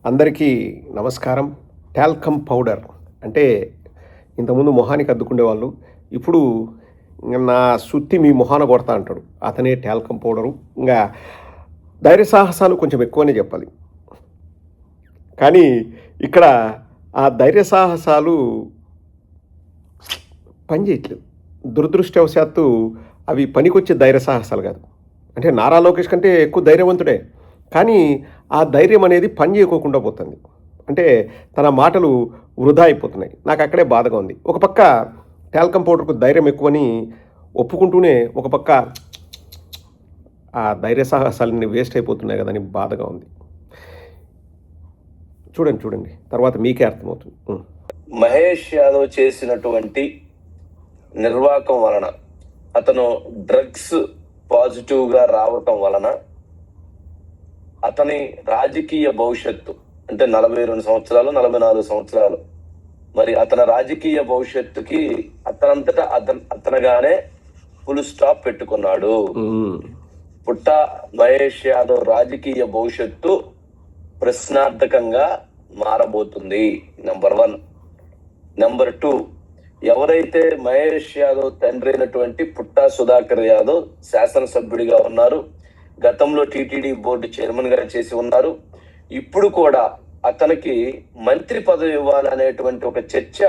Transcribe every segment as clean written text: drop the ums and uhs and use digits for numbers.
అందరికీ నమస్కారం. Talcum powder అంటే ఇంతకుముందు మొహానికి అద్దుకునేవాళ్ళు. ఇప్పుడు నా సుత్తి మీ మొహాన కొడతా అంటాడు. అతనే టాల్కమ్ పౌడరు. ఇంకా ధైర్య సాహసాలు కొంచెం ఎక్కువనే చెప్పాలి. కానీ ఇక్కడ ఆ ధైర్య సాహసాలు పనిచేయట్లేదు. దురదృష్టవశాత్తు అవి పనికొచ్చే ధైర్య సాహసాలు కాదు. అంటే నారా లోకేష్ కంటే ఎక్కువ ధైర్యవంతుడే, కానీ ఆ ధైర్యం అనేది పని చేయకోకుండా పోతుంది. అంటే తన మాటలు వృధా అయిపోతున్నాయి. నాకు అక్కడే బాధగా ఉంది. ఒక పక్క టాల్కమ్ పౌడర్కు ధైర్యం ఎక్కువని ఒప్పుకుంటూనే ఒక పక్క ఆ ధైర్య సాహసాలన్నీ వేస్ట్ అయిపోతున్నాయి కదని బాధగా ఉంది. చూడండి తర్వాత మీకే అర్థమవుతుంది. మహేష్ యాదవ్ చేసినటువంటి నిర్వాకం వలన, అతను డ్రగ్స్ పాజిటివ్గా రావటం వలన అతని రాజకీయ భవిష్యత్తు అంటే 42 సంవత్సరాలు 44 సంవత్సరాలు, మరి అతని రాజకీయ భవిష్యత్తుకి అతనంతటా అతనుగానే ఫుల్ స్టాప్ పెట్టుకున్నాడు. పుట్ట మహేష్ యాదవ్ రాజకీయ భవిష్యత్తు ప్రశ్నార్థకంగా మారబోతుంది. నెంబర్ 1. నెంబర్ 2, ఎవరైతే మహేష్ యాదవ్ తండ్రి అయినటువంటి పుట్టా సుధాకర్ యాదవ్ శాసనసభ్యుడిగా ఉన్నారు, గతంలో టీటీడీ బోర్డు చైర్మన్ గా చేసి ఉన్నారు, ఇప్పుడు కూడా అతనికి మంత్రి పదవి ఇవ్వాలనేటువంటి ఒక చర్చ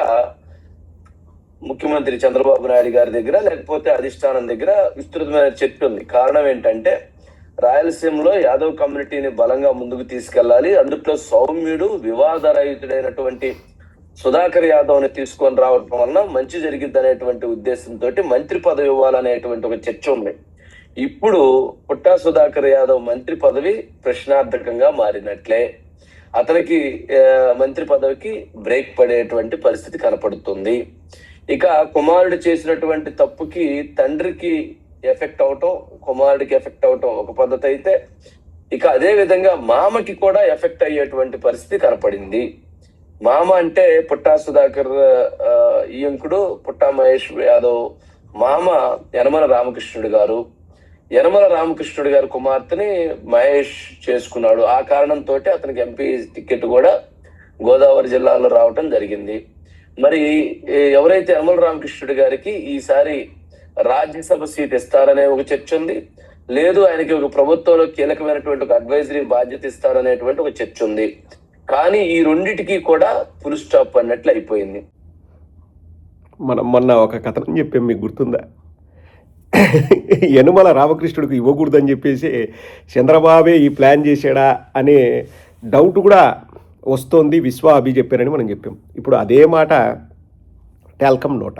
ముఖ్యమంత్రి చంద్రబాబు నాయుడు గారి దగ్గర, లేకపోతే అధిష్టానం దగ్గర విస్తృతమైన చర్చ ఉంది. కారణం ఏంటంటే రాయలసీమలో యాదవ్ కమ్యూనిటీని బలంగా ముందుకు తీసుకెళ్లాలి, అందులో సౌమ్యుడు వివాదరహితుడైనటువంటి సుధాకర్ యాదవ్ ని తీసుకొని రావడం వలన మంచి జరిగింది అనేటువంటి ఉద్దేశంతో మంత్రి పదవి ఇవ్వాలనేటువంటి ఒక చర్చ ఉంది. ఇప్పుడు పుట్టా సుధాకర్ యాదవ్ మంత్రి పదవి ప్రశ్నార్థకంగా మారినట్లే, అతనికి మంత్రి పదవికి బ్రేక్ పడేటువంటి పరిస్థితి కనపడుతుంది. ఇక కుమారుడు చేసినటువంటి తప్పుకి తండ్రికి ఎఫెక్ట్ అవటం, కుమారుడికి ఎఫెక్ట్ అవటం ఒక పద్ధతి అయితే, ఇక అదే విధంగా మామకి కూడా ఎఫెక్ట్ అయ్యేటువంటి పరిస్థితి కనపడింది. మామ అంటే పుట్టా సుధాకర్ ఈయంకుడు పుట్టా మహేష్ యాదవ్ మామ యనమల రామకృష్ణుడు గారు. యనమల రామకృష్ణుడు గారి కుమార్తెని మహేష్ చేసుకున్నాడు. ఆ కారణంతో అతనికి ఎంపీ టికెట్ కూడా గోదావరి జిల్లాలో రావటం జరిగింది. మరి ఎవరైతే యనమల రామకృష్ణుడు గారికి ఈసారి రాజ్యసభ సీట్ ఇస్తారనే ఒక చర్చ ఉంది, లేదు ఆయనకి ఒక ప్రభుత్వంలో కీలకమైనటువంటి ఒక అడ్వైజరీ బాధ్యత ఇస్తారనేటువంటి ఒక చర్చ ఉంది. కానీ ఈ రెండిటికి కూడా ఫుల్ స్టాప్ అన్నట్లు అయిపోయింది. మనం మొన్న ఒక కథనం చెప్పాం, మీకు గుర్తుందా? యనమల రామకృష్ణుడికి ఇవ్వకూడదని చెప్పేసి చంద్రబాబే ఈ ప్లాన్ చేశాడా అనే డౌట్ కూడా వస్తోంది. విశ్వ అభి చెప్పారని మనం చెప్పాం. ఇప్పుడు అదే మాట టాల్కమ్ నోట.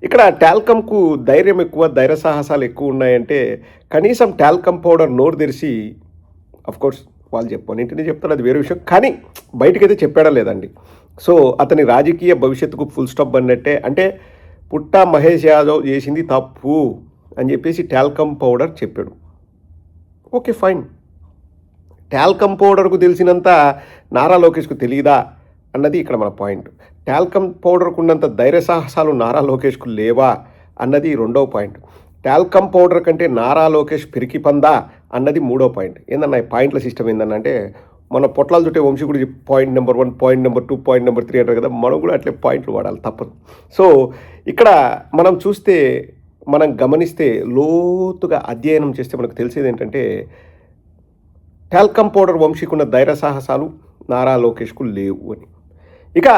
ఇక్కడ టాల్కమ్కు ధైర్యం ఎక్కువ, ధైర్య సాహసాలు ఎక్కువ ఉన్నాయంటే కనీసం టాల్కమ్ పౌడర్ నోరు తెరిచి, అఫ్కోర్స్ వాళ్ళు చెప్పనింటిని చెప్తారు, అది వేరే విషయం, కానీ బయటకైతే చెప్పాడా లేదండి. సో అతని రాజకీయ భవిష్యత్తుకు ఫుల్ స్టాప్ అన్నట్టే. అంటే పుట్టా మహేష్ యాదవ్ చేసింది తప్పు అని చెప్పేసి టాల్కమ్ పౌడర్ చెప్పాడు. Okay, fine. టాల్కమ్ పౌడర్కు తెలిసినంత నారా లోకేష్కు తెలియదా అన్నది ఇక్కడ మన పాయింట్. టాల్కమ్ పౌడర్కు ఉన్నంత ధైర్య సాహసాలు నారా లోకేష్కు లేవా అన్నది రెండవ పాయింట్. టాల్కమ్ పౌడర్ కంటే నారా లోకేష్ పిరికి పందా అన్నది మూడో పాయింట్. ఏందన్నా ఈ పాయింట్ల సిస్టమ్ ఏందన్నంటే, మన పొట్లాలు చుట్టే వంశీ కూడా point number 1, point number 2, point number 3 అంటారు కదా, మనం కూడా అట్లే పాయింట్లు వాడాలి, తప్పదు. సో ఇక్కడ మనం చూస్తే, మనం గమనిస్తే, లోతుగా అధ్యయనం చేస్తే మనకు తెలిసేది ఏంటంటే టాల్కమ్ పౌడర్ వంశీకున్న ధైర్య సాహసాలు నారా లోకేష్కు లేవు అని. ఇక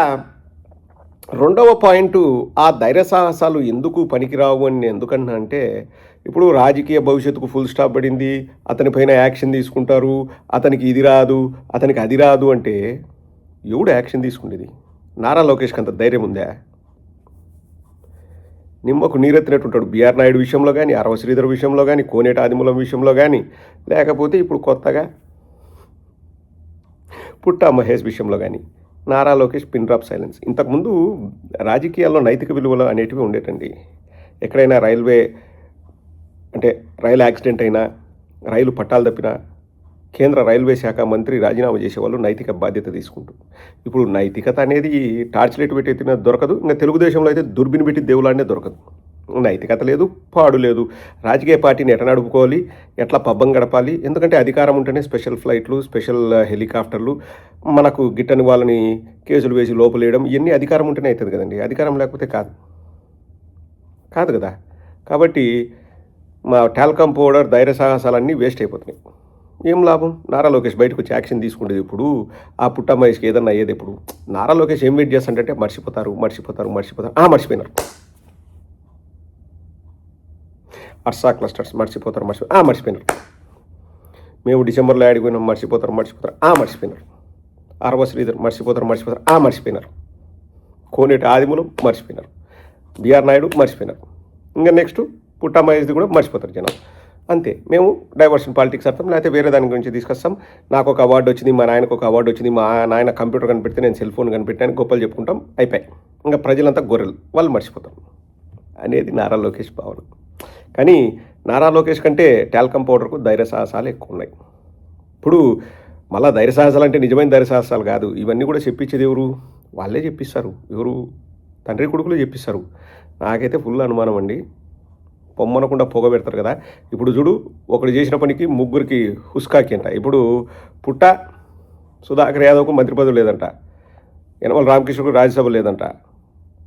రెండవ పాయింట్, ఆ ధైర్య సాహసాలు ఎందుకు పనికిరావు అని ఎందుకన్నా అంటే, ఇప్పుడు రాజకీయ భవిష్యత్తుకు ఫుల్ స్టాప్ పడింది, అతనిపైన యాక్షన్ తీసుకుంటారు, అతనికి ఇది రాదు, అతనికి అది రాదు అంటే ఎవడు యాక్షన్ తీసుకుండేది? నారా లోకేష్కి అంత ధైర్యం ఉందా? నిమ్మకు నీరెత్తినట్టుంటాడు బీఆర్ నాయుడు విషయంలో కానీ, అరవ శ్రీధర్ విషయంలో కానీ, కోనేట ఆదిమూలం విషయంలో కానీ, లేకపోతే ఇప్పుడు కొత్తగా పుట్టా మహేష్ విషయంలో కానీ. Nara Lokesh pin drop silence. ఇంతకుముందు రాజకీయాల్లో నైతిక విలువలు అనేటివి ఉండేటండి. ఎక్కడైనా రైలు యాక్సిడెంట్ అయినా, రైలు పట్టాలు తప్పినా కేంద్ర రైల్వే శాఖ మంత్రి రాజీనామా చేసేవాళ్ళు నైతిక బాధ్యత తీసుకుంటూ. ఇప్పుడు నైతికత అనేది టార్చ్ లైట్ పెట్టి ఎత్తినా దొరకదు, ఇంకా తెలుగుదేశంలో అయితే దుర్బిని పెట్టి దేవులాడినే దొరకదు. నైతికత లేదు, పాడు లేదు. రాజకీయ పార్టీని ఎట్లా నడుపుకోవాలి, ఎట్లా పబ్బం గడపాలి, ఎందుకంటే అధికారం ఉంటేనే స్పెషల్ ఫ్లైట్లు, స్పెషల్ హెలికాప్టర్లు, మనకు గిట్టని వాళ్ళని కేసులు వేసి లోపలేయడం ఇవన్నీ అధికారం ఉంటేనే అవుతుంది కదండి. అధికారం లేకపోతే కాదు కదా. కాబట్టి మా టాల్కమ్ పౌడర్ ధైర్య సాహసాలన్నీ వేస్ట్ అయిపోతున్నాయి. ఏం లాభం? నారా లోకేష్ బయటకు వచ్చి యాక్షన్ తీసుకుంటేది ఇప్పుడు, ఆ పుట్ట మహేష్కి ఏదన్నా అయ్యేది ఇప్పుడు. నారా లోకేష్ ఏం వెయిట్ చేస్తుంటే మర్చిపోతారు. మర్చిపోయినారు. Ursa clusters మర్చిపోయినారు. మేము డిసెంబర్లో ఆడిపోయినాం, మర్చిపోయినారు. ఆర్వ శ్రీధర్ మర్చిపోయినారు. కోనేటి ఆదిమూలం మర్చిపోయినారు. బిఆర్ నాయుడు మర్చిపోయినారు. ఇంకా నెక్స్ట్ పుట్ట మహేష్ది కూడా మర్చిపోతారు జనం. అంతే. మేము డైవర్షన్ పాలిటిక్స్ అర్థం, లేకపోతే వేరే దాని గురించి తీసుకొస్తాం. నాకు ఒక అవార్డు వచ్చింది, మా నాయనకు ఒక అవార్డు వచ్చింది, మా నాయన కంప్యూటర్ కనిపెడితే నేను సెల్ ఫోన్ కనిపెట్టాను, గొప్పలు చెప్పుకుంటాం, అయిపోయాయి. ఇంకా ప్రజలంతా గొర్రెలు, వాళ్ళు మర్చిపోతారు అనేది నారా లోకేష్ భావన. కానీ నారా లోకేష్ కంటే టాల్కమ్ పౌడర్కు ధైర్య సాహసాలు ఎక్కువ ఉన్నాయి. ఇప్పుడు మళ్ళీ ధైర్య సాహసాలు అంటే నిజమైన ధైర్య సాహసాలు కాదు. ఇవన్నీ కూడా చెప్పించేది ఎవరు? వాళ్ళే చెప్పిస్తారు. ఎవరు? తండ్రి కొడుకులు చెప్పిస్తారు. నాకైతే ఫుల్ అనుమానం అండి. పొమ్మనకుండా పొగ పెడతారు కదా. ఇప్పుడు చూడు, ఒకడు చేసిన పనికి ముగ్గురికి హుస్కాకి అంట. ఇప్పుడు పుట్ట సుధాకర్ యాదవ్కు మంత్రి పదవి లేదంట, యనమల రామకృష్ణకు రాజ్యసభ లేదంట,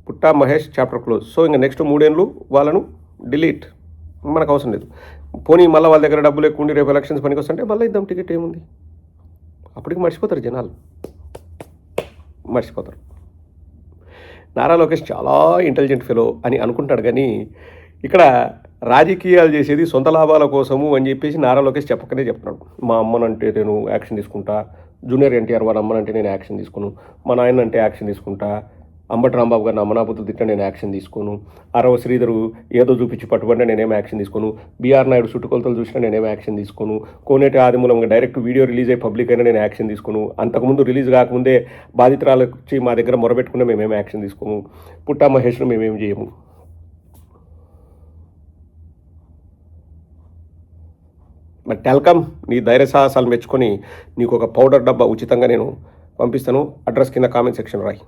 పుట్ట మహేష్ చాప్టర్ క్లోజ్. సో ఇంకా నెక్స్ట్ 3 ఏళ్ళు వాళ్ళను డిలీట్, మనకు అవసరం లేదు. పోనీ మళ్ళీ వాళ్ళ దగ్గర డబ్బులు ఎక్కువ ఉండి రేపు ఎలక్షన్స్ పనికి వస్తుంటే మళ్ళీ ఇద్దాం టికెట్, ఏముంది? అప్పటికి మర్చిపోతారు జనాలు, మర్చిపోతారు. నారా లోకేష్ చాలా ఇంటెలిజెంట్ ఫెలో అని అనుకుంటాడు, కానీ ఇక్కడ రాజకీయాలు చేసేది సొంత లాభాల కోసము అని చెప్పేసి నారా లోకేష్ చెప్పకనే చెప్తున్నాడు. మా అమ్మనంటే నేను యాక్షన్ తీసుకుంటా, జూనియర్ ఎన్టీఆర్ వాళ్ళ అమ్మనంటే నేను యాక్షన్ తీసుకోను, మా నాయన అంటే యాక్షన్ తీసుకుంటా, అంబటి రాంబాబు గారిని అమ్మనాబుద్ధులు తిట్ట నేను యాక్షన్ తీసుకోను, ఆరవ శ్రీధరు ఏదో చూపించి పట్టుబడినా నేనేం యాక్షన్ తీసుకోను, బిఆర్ నాయుడు చుట్టుకొలతలు చూసినా నేనేం యాక్షన్ తీసుకోను, కోనేటి ఆదిమూలంగా డైరెక్ట్ వీడియో రిలీజ్ అయ్యి పబ్లిక్ అయినా నేను యాక్షన్ తీసుకోను, అంతకుముందు రిలీజ్ కాకముందే బాధితురాలకు వచ్చి మా దగ్గర మొరబెట్టుకున్నా మేమేం యాక్షన్ తీసుకోము, పుట్టా మహేష్ను మేమేం చేయము. మరి టాల్కమ్ నీ ధైర్య సాహసాలు మెచ్చుకొని నీకు ఒక పౌడర్ డబ్బా ఉచితంగా నేను పంపిస్తాను. అడ్రస్ కింద కామెంట్ సెక్షన్ రాయి.